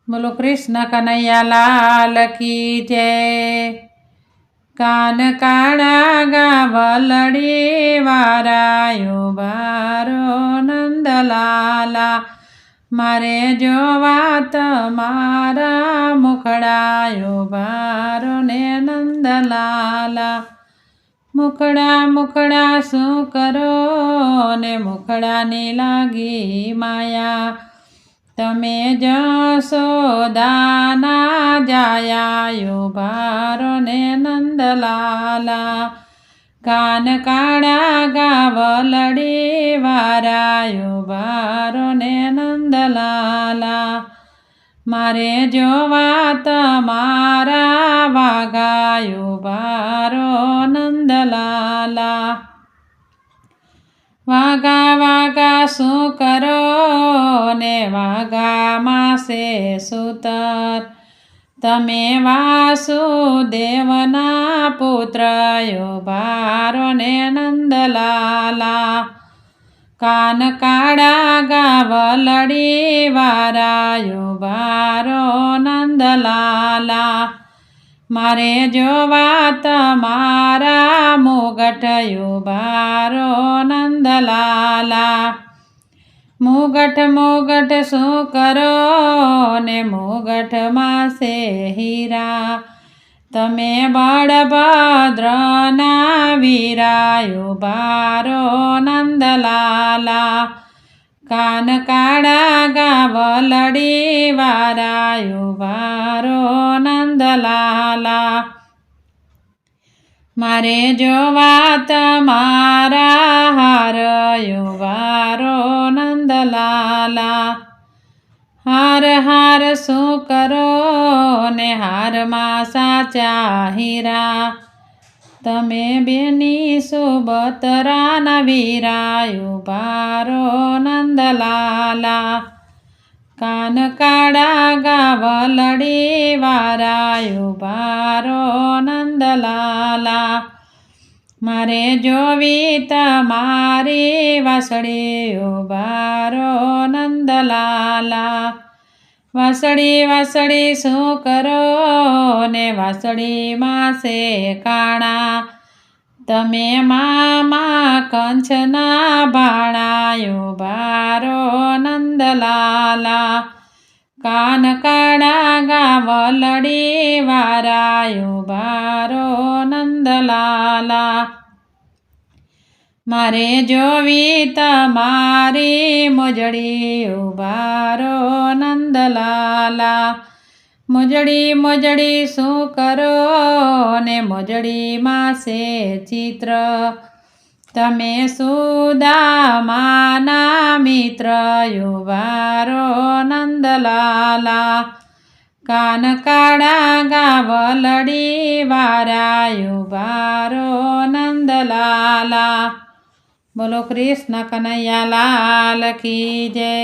બોલો કૃષ્ણ કનૈયા લાલ કી જય। કાન કાળા ગાવલડી વારાયો બારો નંદલાલા, મારે જોવા તમારા મુખડાયો બારો ને નંદલાલા। મુખડા મુખડા શું કરો ને મુખડાની લાગી માયા, તમે જશોદાના જાયાયો બારો ને નંદલાલા। કાન કાળા ગાવલડી વારાયો બારો ને નંદલાલા, મારે જોવા તમારા વાગાયો બારો નંદલાલા। વાગા વાગા શું કરો ને વાગામાં છે સૂતર, તમે વાસુદેવના પુત્રયો બારો ને નંદલાલા। કાન કાળા ગાવલડી વારાયો બારો નંદલાલા, મારે જોવા તમારા મુગટયો બારો નંદલાલા। મુગટ મુગટ શું કરો ને મુગટમાં છે હીરા, તમે બળભદ્રના વીરાયો બારો નંદલાલા। કાન કાળા ગાવલડી વારાયો બારો નંદલાલા, મારે જોવા તમારા હારયો બારો નંદલાલા। હાર હાર શું કરો ને હારમાં સાચા હીરા, તમે બેની સુભદ્રાના વીરાયો બારો નંદલાલા। કાન કાળા ગાવલડી વારાયો બારો નંદલાલા, મારે જોવી તમારી વાસળીયો બારો નંદલાલા। વાસળી વાસળી શું કરો ને વાસળીમાં છે કાણા, તમે મામા કંચના ભાણાયો બારો નંદલાલા। કાન કાળા ગાવલડી વારાયો બારો નંદલાલા, મારે જોવી તમારી મોજડીયો બારો નંદલાલા। મોજડી મોજડી શું કરો ને મોજડીમાં છે ચિત્ર, તમે સુદામાના મિત્રયો બારો નંદલાલા। કાન કાળા ગાવલડી વારાયો બારો નંદલાલા। બોલો કૃષ્ણ કનૈયા લાલ કી જય।